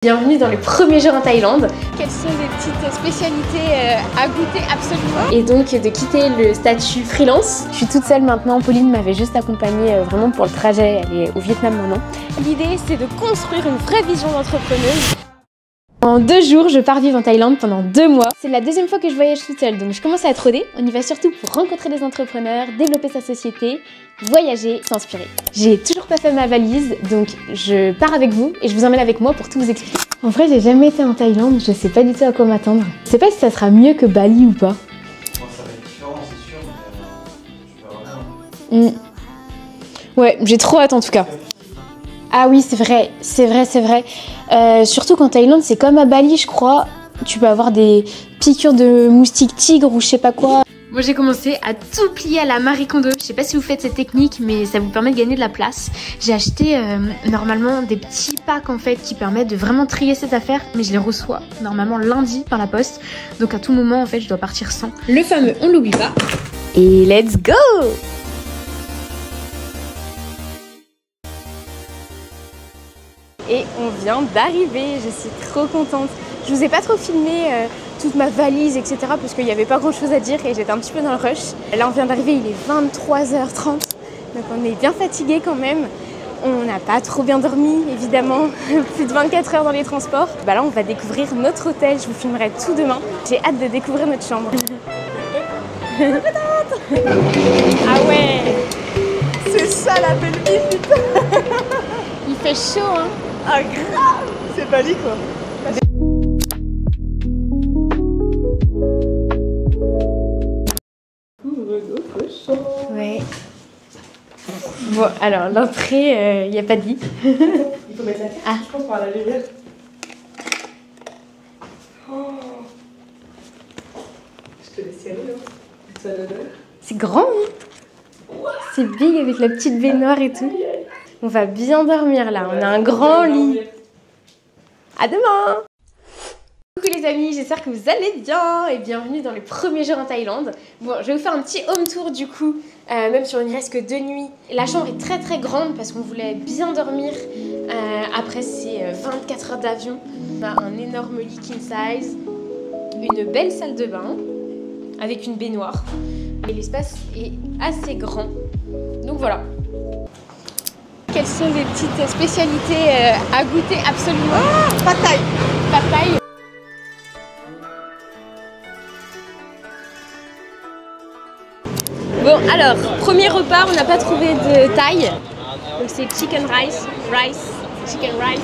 Bienvenue dans les premiers jours en Thaïlande. Quelles sont les petites spécialités à goûter absolument? Et donc de quitter le statut freelance. Je suis toute seule maintenant, Pauline m'avait juste accompagnée vraiment pour le trajet, elle est au Vietnam maintenant. L'idée c'est de construire une vraie vision d'entrepreneuse. En 2 jours, je pars vivre en Thaïlande pendant 2 mois. C'est la 2e fois que je voyage toute seule, donc je commence à être rodée. On y va surtout pour rencontrer des entrepreneurs, développer sa société, voyager, s'inspirer. J'ai toujours pas fait ma valise, donc je pars avec vous et je vous emmène avec moi pour tout vous expliquer. En vrai, j'ai jamais été en Thaïlande, je sais pas du tout à quoi m'attendre. Je sais pas si ça sera mieux que Bali ou pas. Bon, ça va être différent, c'est sûr, mais tu vas voir. Ouais, j'ai trop hâte en tout cas. Ah oui, c'est vrai, c'est vrai, c'est vrai. Surtout qu'en Thaïlande, c'est comme à Bali, je crois. Tu peux avoir des piqûres de moustiques tigres ou je sais pas quoi. Moi, j'ai commencé à tout plier à la Marie Kondo. Je sais pas si vous faites cette technique, mais ça vous permet de gagner de la place. J'ai acheté normalement des petits packs en fait qui permettent de vraiment trier cette affaire, mais je les reçois normalement lundi par la poste. Donc à tout moment, en fait, je dois partir sans. Le fameux, on l'oublie pas. Et let's go! Et on vient d'arriver, je suis trop contente. Je vous ai pas trop filmé toute ma valise, etc. parce qu'il n'y avait pas grand chose à dire et j'étais un petit peu dans le rush. Là on vient d'arriver, il est 23h30, donc on est bien fatigué quand même. On n'a pas trop bien dormi, évidemment, plus de 24 heures dans les transports. Bah là on va découvrir notre hôtel, je vous filmerai tout demain. J'ai hâte de découvrir notre chambre. Ah ouais, c'est ça la belle vie, putain. Il fait chaud hein. Ah grave, c'est Bali quoi. Ouais. Bon, alors l'entrée, il n'y a pas de lit. Il faut mettre la tête, je pense, par la lumière. Oh. Je te laisse y aller, hein. Ça l'odeur. C'est grand, hein. C'est big avec la petite baignoire et tout. On va bien dormir là, on a un grand lit. À demain! Coucou les amis, j'espère que vous allez bien et bienvenue dans les premiers jours en Thaïlande. Bon, je vais vous faire un petit home tour du coup, même si on n'y reste que 2 nuits. La chambre est très très grande parce qu'on voulait bien dormir après ces 24 heures d'avion. On a un énorme lit king size, une belle salle de bain avec une baignoire et l'espace est assez grand. Donc voilà. Quelles sont les petites spécialités à goûter absolument? Pad Thai. Pad Thai. Bon alors, premier repas, on n'a pas trouvé de thaï. Donc c'est chicken rice, chicken rice.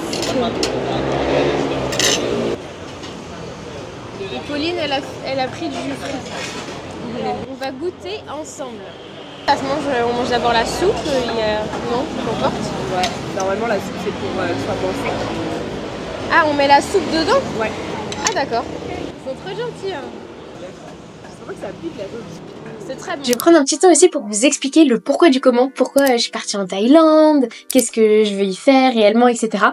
Et Pauline, elle a pris du jus frit. On va goûter ensemble. Ça se mange, on mange d'abord la soupe, non, qu'importe. Ouais, normalement la soupe c'est pour que ce soit bon sec. Ah, on met la soupe dedans? Ouais. Ah d'accord. Ils sont très gentils. Hein. C'est vrai que ça pique la soupe. C'est très bon. Je vais prendre un petit temps aussi pour vous expliquer le pourquoi du comment, pourquoi je suis partie en Thaïlande, qu'est-ce que je veux y faire réellement, etc.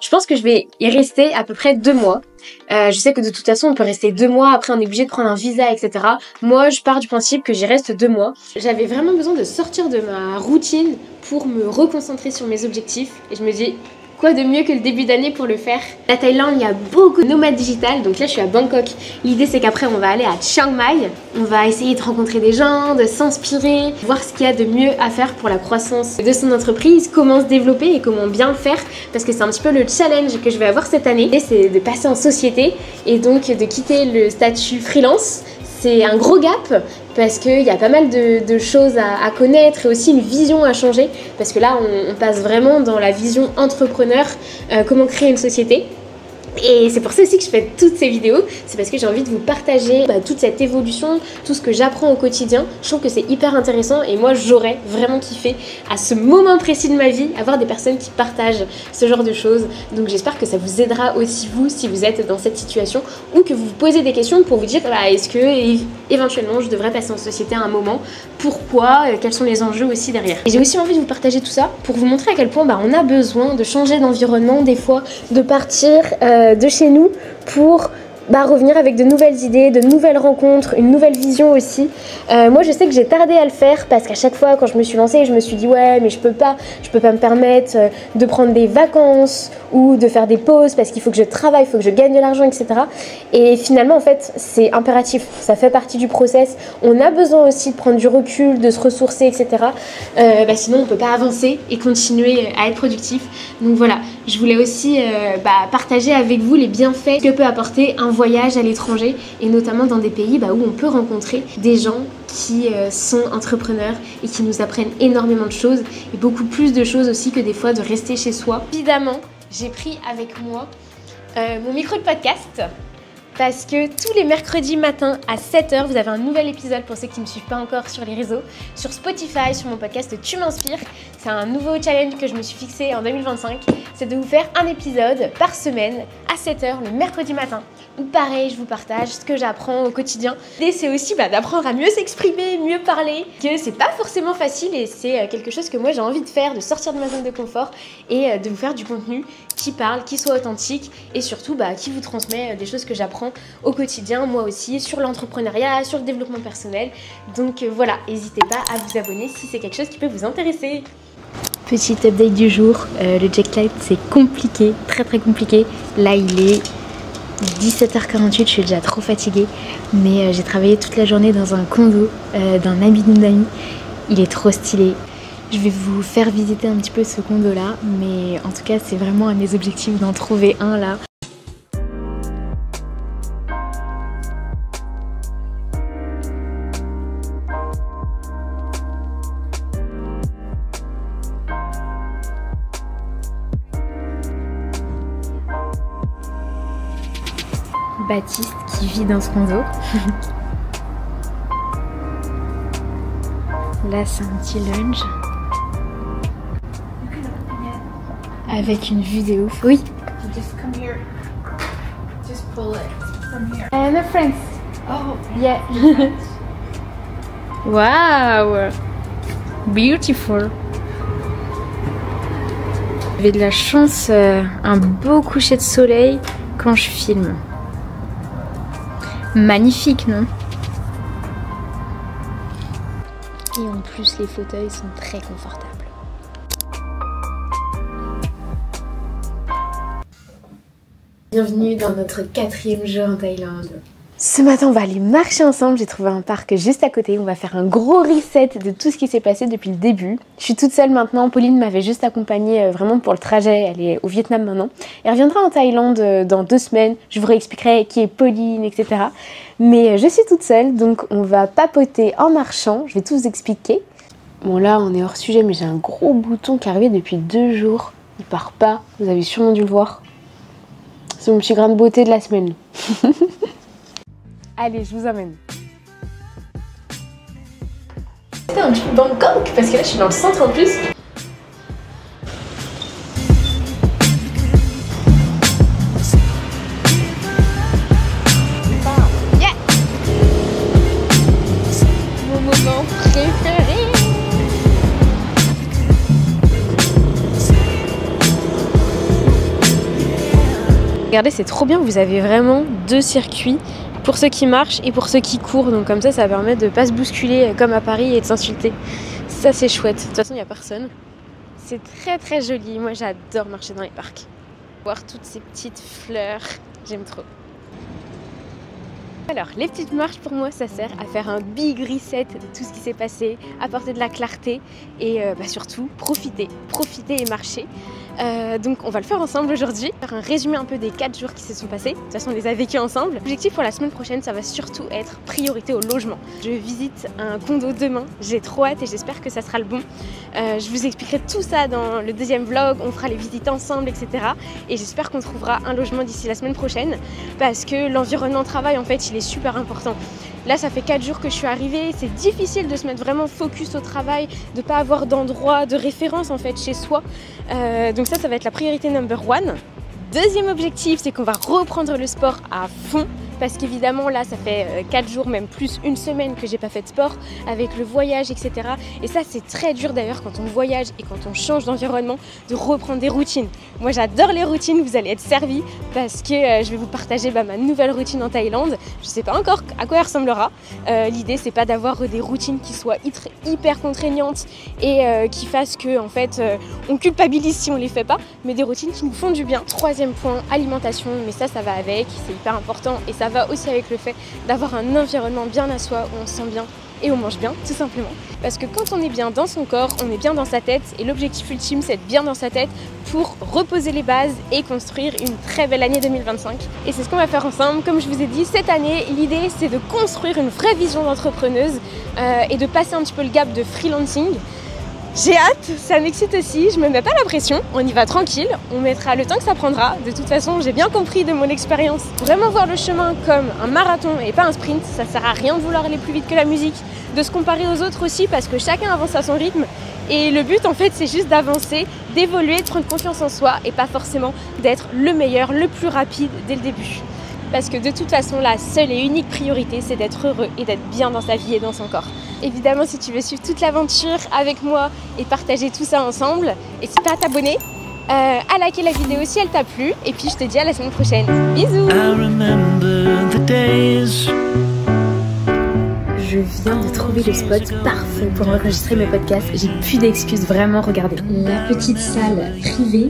Je pense que je vais y rester à peu près 2 mois. Je sais que de toute façon on peut rester 2 mois, après on est obligé de prendre un visa, etc. Moi je pars du principe que j'y reste 2 mois. J'avais vraiment besoin de sortir de ma routine pour me reconcentrer sur mes objectifs et je me dis quoi de mieux que le début d'année pour le faire. La Thaïlande, il y a beaucoup de nomades digitales, donc là je suis à Bangkok. L'idée c'est qu'après on va aller à Chiang Mai, on va essayer de rencontrer des gens, de s'inspirer, voir ce qu'il y a de mieux à faire pour la croissance de son entreprise, comment se développer et comment bien le faire, parce que c'est un petit peu le challenge que je vais avoir cette année. Et c'est de passer en société et donc de quitter le statut freelance. C'est un gros gap parce qu'il y a pas mal de choses à connaître et aussi une vision à changer parce que là on passe vraiment dans la vision entrepreneur, comment créer une société. Et c'est pour ça aussi que je fais toutes ces vidéos, c'est parce que j'ai envie de vous partager toute cette évolution, tout ce que j'apprends au quotidien. Je trouve que c'est hyper intéressant et moi j'aurais vraiment kiffé à ce moment précis de ma vie avoir des personnes qui partagent ce genre de choses. Donc j'espère que ça vous aidera aussi vous si vous êtes dans cette situation ou que vous vous posez des questions pour vous dire est-ce que éventuellement je devrais passer en société à un moment, pourquoi, quels sont les enjeux aussi derrière. Et j'ai aussi envie de vous partager tout ça pour vous montrer à quel point on a besoin de changer d'environnement des fois, de partir de chez nous pour revenir avec de nouvelles idées, de nouvelles rencontres, une nouvelle vision aussi. Moi je sais que j'ai tardé à le faire parce qu'à chaque fois quand je me suis lancée, je me suis dit ouais mais je peux pas me permettre de prendre des vacances ou de faire des pauses parce qu'il faut que je travaille, il faut que je gagne de l'argent, etc. Et finalement en fait c'est impératif, ça fait partie du process. On a besoin aussi de prendre du recul, de se ressourcer, etc. Sinon on peut pas avancer et continuer à être productif. Donc voilà, je voulais aussi partager avec vous les bienfaits que peut apporter un voyage à l'étranger et notamment dans des pays où on peut rencontrer des gens qui sont entrepreneurs et qui nous apprennent énormément de choses et beaucoup plus de choses aussi que des fois de rester chez soi. Évidemment, j'ai pris avec moi mon micro de podcast parce que tous les mercredis matins à 7h, vous avez un nouvel épisode pour ceux qui ne me suivent pas encore sur les réseaux, sur Spotify, sur mon podcast Tu m'inspires. C'est un nouveau challenge que je me suis fixé en 2025, c'est de vous faire un épisode par semaine à 7h le mercredi matin. Où pareil, je vous partage ce que j'apprends au quotidien. Et c'est aussi d'apprendre à mieux s'exprimer, mieux parler, que c'est pas forcément facile et c'est quelque chose que moi j'ai envie de faire, de sortir de ma zone de confort et de vous faire du contenu qui parle, qui soit authentique et surtout qui vous transmet des choses que j'apprends au quotidien, moi aussi, sur l'entrepreneuriat, sur le développement personnel. Donc voilà, n'hésitez pas à vous abonner si c'est quelque chose qui peut vous intéresser. Petit update du jour, le jet lag c'est compliqué, très compliqué. Là il est 17h48, je suis déjà trop fatiguée, mais j'ai travaillé toute la journée dans un condo d'un ami d'une amie. Il est trop stylé. Je vais vous faire visiter un petit peu ce condo là, mais en tout cas c'est vraiment un de mes objectifs d'en trouver un là. Baptiste qui vit dans ce condo. Là c'est un petit lunch avec une vue de ouf. Oui. Just come here. Just pull it from here. And a friends. Oh, Yeah. Wow. Beautiful. J'avais de la chance, un beau coucher de soleil quand je filme. Magnifique, non? Et en plus, les fauteuils sont très confortables. Bienvenue dans notre 4e jour en Thaïlande. Ce matin, on va aller marcher ensemble. J'ai trouvé un parc juste à côté. On va faire un gros reset de tout ce qui s'est passé depuis le début. Je suis toute seule maintenant. Pauline m'avait juste accompagnée vraiment pour le trajet. Elle est au Vietnam maintenant. Elle reviendra en Thaïlande dans 2 semaines. Je vous réexpliquerai qui est Pauline, etc. Mais je suis toute seule, donc on va papoter en marchant. Je vais tout vous expliquer. Bon là, on est hors sujet, mais j'ai un gros bouton qui est arrivé depuis 2 jours. Il part pas. Vous avez sûrement dû le voir. C'est mon petit grain de beauté de la semaine. Allez, je vous emmène. C'était un petit peu Bangkok, parce que là je suis dans le centre en plus. Yeah. Mon moment préféré. Regardez, c'est trop bien, vous avez vraiment 2 circuits. Pour ceux qui marchent et pour ceux qui courent, donc comme ça permet de pas se bousculer comme à Paris et de s'insulter. Ça c'est chouette, de toute façon il n'y a personne. C'est très joli, moi j'adore marcher dans les parcs. Voir toutes ces petites fleurs, j'aime trop. Alors, les petites marches pour moi ça sert à faire un big reset de tout ce qui s'est passé, apporter de la clarté et surtout profiter et marcher. Donc on va le faire ensemble aujourd'hui, faire un résumé un peu des 4 jours qui se sont passés. De toute façon on les a vécus ensemble. L'objectif pour la semaine prochaine ça va surtout être priorité au logement. Je visite un condo demain, j'ai trop hâte et j'espère que ça sera le bon. Je vous expliquerai tout ça dans le 2e vlog, on fera les visites ensemble, etc. Et j'espère qu'on trouvera un logement d'ici la semaine prochaine parce que l'environnement de travail en fait il est super important. Là ça fait 4 jours que je suis arrivée, c'est difficile de se mettre vraiment focus au travail, de pas avoir d'endroit de référence en fait chez soi. Donc ça va être la priorité number 1. Deuxième objectif, c'est qu'on va reprendre le sport à fond. parce qu'évidemment là ça fait 4 jours, même plus une semaine que j'ai pas fait de sport avec le voyage, etc. Et ça c'est très dur d'ailleurs quand on voyage et quand on change d'environnement de reprendre des routines. Moi j'adore les routines, vous allez être servis parce que je vais vous partager ma nouvelle routine en Thaïlande. Je sais pas encore à quoi elle ressemblera. L'idée c'est pas d'avoir des routines qui soient hyper contraignantes et qui fassent que en fait on culpabilise si on les fait pas, mais des routines qui nous font du bien. Troisième point, alimentation, mais ça va avec, c'est hyper important et ça va aussi avec le fait d'avoir un environnement bien à soi où on se sent bien et on mange bien, tout simplement. Parce que quand on est bien dans son corps, on est bien dans sa tête et l'objectif ultime c'est d'être bien dans sa tête pour reposer les bases et construire une très belle année 2025. Et c'est ce qu'on va faire ensemble. Comme je vous ai dit, cette année, l'idée c'est de construire une vraie vision d'entrepreneuse et de passer un petit peu le gap de freelancing. J'ai hâte, ça m'excite aussi, je me mets pas la pression, on y va tranquille, on mettra le temps que ça prendra. De toute façon, j'ai bien compris de mon expérience, vraiment voir le chemin comme un marathon et pas un sprint, ça sert à rien de vouloir aller plus vite que la musique, de se comparer aux autres aussi parce que chacun avance à son rythme et le but en fait c'est juste d'avancer, d'évoluer, de prendre confiance en soi et pas forcément d'être le meilleur, le plus rapide dès le début. Parce que de toute façon, la seule et unique priorité, c'est d'être heureux et d'être bien dans sa vie et dans son corps. Évidemment, si tu veux suivre toute l'aventure avec moi et partager tout ça ensemble, n'hésite pas à t'abonner, à liker la vidéo si elle t'a plu, et puis je te dis à la semaine prochaine. Bisous! Je viens de trouver le spot parfait pour enregistrer mes podcasts. J'ai plus d'excuses, vraiment, regardez. La petite salle privée.